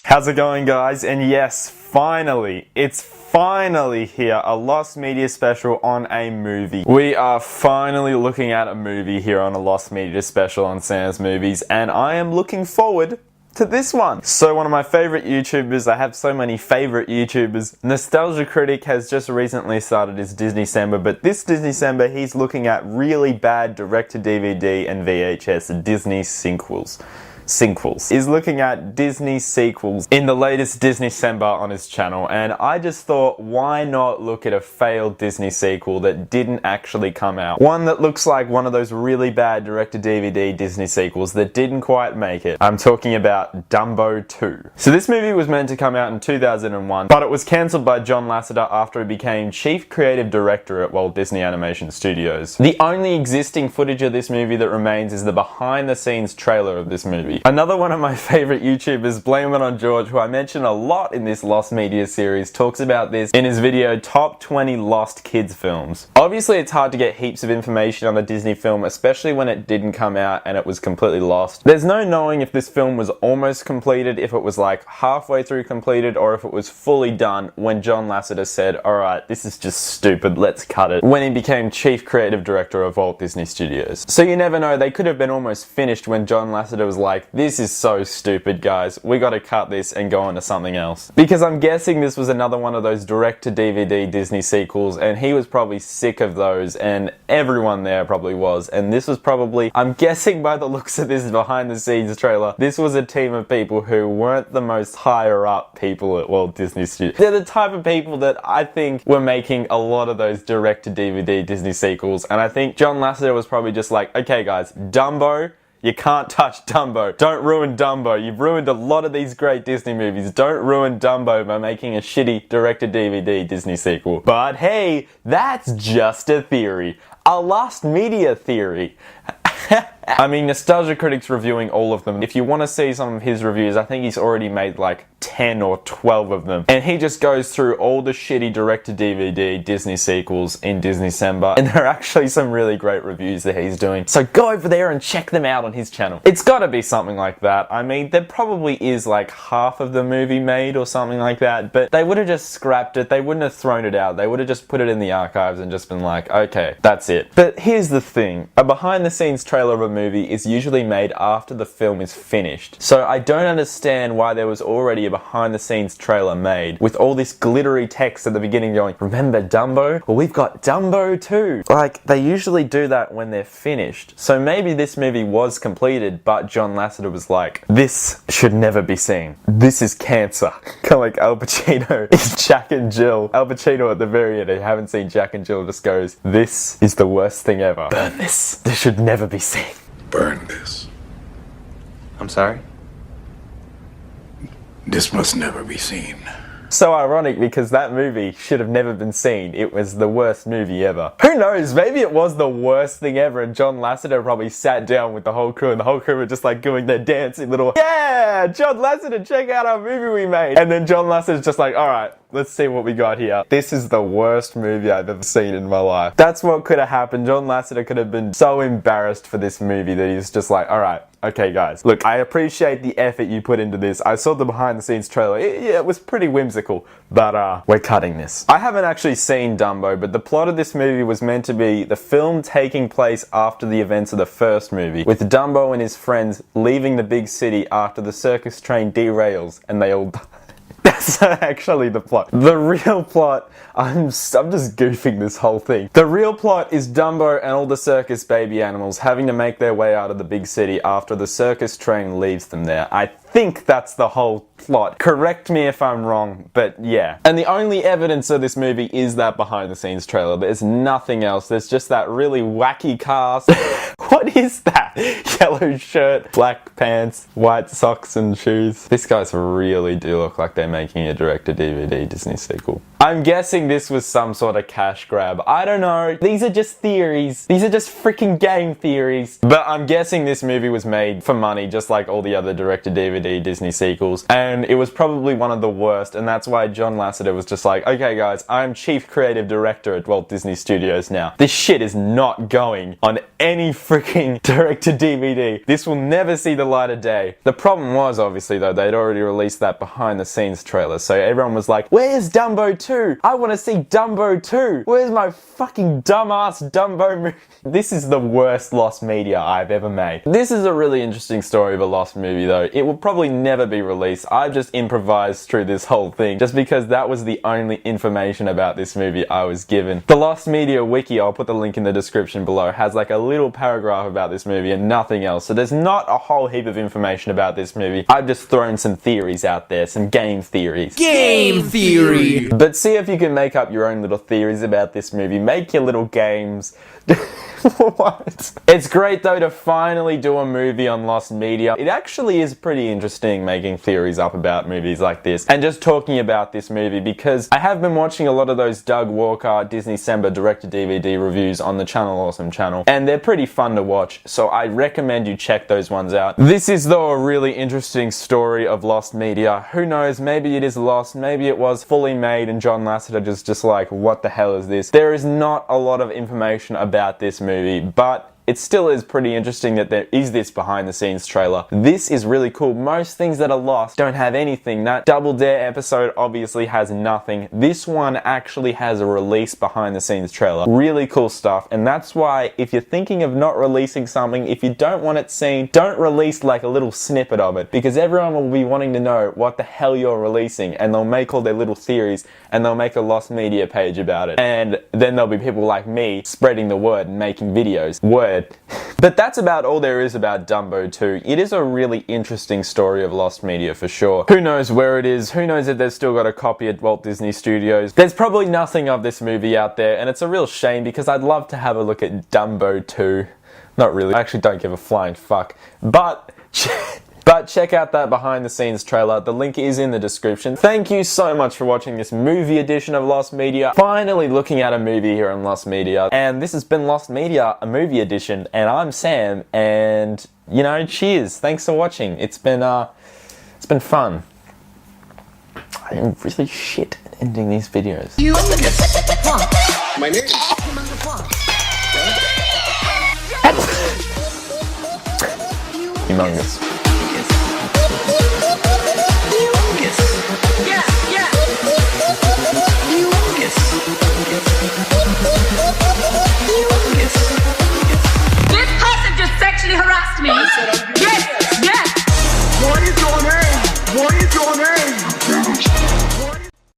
How's it going, guys? And yes, finally, it's finally here, a Lost Media special on a movie. We are finally looking at a movie here on a Lost Media special on Sam's Movies, and I am looking forward to this one. So one of my favorite YouTubers, I have so many favorite YouTubers, Nostalgia Critic has just recently started his Disney-cember, but this Disney-cember he's looking at really bad direct-to-DVD and VHS Disney sequels. He's looking at Disney sequels in the latest Disney-cember on his channel, and I just thought, why not look at a failed Disney sequel that didn't actually come out? One that looks like one of those really bad direct-to-DVD Disney sequels that didn't quite make it. I'm talking about Dumbo II. So this movie was meant to come out in 2001, but it was cancelled by John Lasseter after he became Chief Creative Director at Walt Disney Animation Studios. The only existing footage of this movie that remains is the behind-the-scenes trailer of this movie. Another one of my favorite YouTubers, Blame It On George, who I mention a lot in this Lost Media series, talks about this in his video Top 20 Lost Kids Films. Obviously it's hard to get heaps of information on a Disney film, especially when it didn't come out and it was completely lost. There's no knowing if this film was almost completed, if it was like halfway through completed, or if it was fully done when John Lasseter said, alright, this is just stupid, let's cut it, when he became Chief Creative Director of Walt Disney Studios. So you never know, they could have been almost finished when John Lasseter was like, this is so stupid, guys. We gotta cut this and go on to something else. Because I'm guessing this was another one of those direct-to-DVD Disney sequels, and he was probably sick of those, and everyone there probably was. And this was probably, I'm guessing by the looks of this behind-the-scenes trailer, this was a team of people who weren't the most higher-up people at Walt Disney Studios. They're the type of people that I think were making a lot of those direct-to-DVD Disney sequels, and I think John Lasseter was probably just like, okay guys, Dumbo, you can't touch Dumbo. Don't ruin Dumbo. You've ruined a lot of these great Disney movies. Don't ruin Dumbo by making a shitty direct-to-DVD Disney sequel. But hey, that's just a theory. A Lost Media theory. I mean, Nostalgia Critic's reviewing all of them. If you want to see some of his reviews, I think he's already made like 10 or 12 of them. And he just goes through all the shitty direct-to-DVD Disney sequels in Disney-cember. And there are actually some really great reviews that he's doing. So go over there and check them out on his channel. It's gotta be something like that. I mean, there probably is like half of the movie made or something like that. But they would have just scrapped it. They wouldn't have thrown it out. They would have just put it in the archives and just been like, okay, that's it. But here's the thing. A behind-the-scenes trailer of a movie is usually made after the film is finished. So I don't understand why there was already a behind-the-scenes trailer made with all this glittery text at the beginning going, remember Dumbo? Well, we've got Dumbo II. Like, they usually do that when they're finished. So maybe this movie was completed, but John Lasseter was like, this should never be seen. This is cancer. Kind of like Al Pacino is Jack and Jill. Al Pacino at the very end, if you haven't seen Jack and Jill, just goes, this is the worst thing ever. Burn this. This should never be seen. Burn this. I'm sorry? This must never be seen. So ironic because that movie should have never been seen. It was the worst movie ever. Who knows, maybe it was the worst thing ever and John Lasseter probably sat down with the whole crew and the whole crew were just like doing their dancing little, yeah, John Lasseter, check out our movie we made. And then John Lasseter's just like, alright, let's see what we got here. This is the worst movie I've ever seen in my life. That's what could have happened. John Lasseter could have been so embarrassed for this movie that he's just like, alright, okay guys, look, I appreciate the effort you put into this. I saw the behind the scenes trailer. Yeah, it was pretty whimsical, but we're cutting this. I haven't actually seen Dumbo, but the plot of this movie was meant to be the film taking place after the events of the first movie, with Dumbo and his friends leaving the big city after the circus train derails and they all die. That's not actually the plot. The real plot, I'm just goofing this whole thing. The real plot is Dumbo and all the circus baby animals having to make their way out of the big city after the circus train leaves them there. I think that's the whole plot. Correct me if I'm wrong, but yeah. And the only evidence of this movie is that behind the scenes trailer. There's nothing else. There's just that really wacky cast. What is that? Yellow shirt, black pants, white socks and shoes. These guys really do look like they're making a direct-to-DVD Disney sequel. I'm guessing this was some sort of cash grab. I don't know. These are just theories. These are just freaking game theories. But I'm guessing this movie was made for money, just like all the other direct-to-DVD Disney sequels. And it was probably one of the worst, and that's why John Lasseter was just like, okay guys, I'm Chief Creative Director at Walt Disney Studios now. This shit is not going on any freaking freaking direct to DVD. This will never see the light of day. The problem was, obviously, though, they'd already released that behind the scenes trailer, so everyone was like, where's Dumbo 2? I want to see Dumbo 2. Where's my fucking dumbass Dumbo movie? This is the worst lost media I've ever made. This is a really interesting story of a lost movie, though. It will probably never be released. I've just improvised through this whole thing just because that was the only information about this movie I was given. The Lost Media Wiki, I'll put the link in the description below, has like a little paragraph about this movie and nothing else. So there's not a whole heap of information about this movie. I've just thrown some theories out there, some game theories. Game theory! But see if you can make up your own little theories about this movie. Make your little games. What? It's great though to finally do a movie on lost media. It actually is pretty interesting making theories up about movies like this and just talking about this movie, because I have been watching a lot of those Doug Walker Disney December direct-to-DVD reviews on the Channel Awesome channel, and they're pretty fun to watch, so I recommend you check those ones out. This is though a really interesting story of lost media. Who knows, maybe it is lost, maybe it was fully made and John Lasseter just like, what the hell is this? There is not a lot of information about this movie, but it still is pretty interesting that there is this behind the scenes trailer. This is really cool. Most things that are lost don't have anything. That Double Dare episode obviously has nothing. This one actually has a release behind the scenes trailer. Really cool stuff, and that's why if you're thinking of not releasing something, if you don't want it seen, don't release like a little snippet of it, because everyone will be wanting to know what the hell you're releasing, and they'll make all their little theories and they'll make a lost media page about it, and then there'll be people like me spreading the word and making videos. But that's about all there is about Dumbo 2. It is a really interesting story of lost media for sure. Who knows where it is? Who knows if they've still got a copy at Walt Disney Studios? There's probably nothing of this movie out there, and it's a real shame because I'd love to have a look at Dumbo 2. Not really. I actually don't give a flying fuck. But check out that behind the scenes trailer. The link is in the description. Thank you so much for watching this movie edition of Lost Media. Finally looking at a movie here on Lost Media. And this has been Lost Media, a movie edition. And I'm Sam. And, you know, cheers. Thanks for watching. It's been fun. I am really shit at ending these videos. My name. Humongous.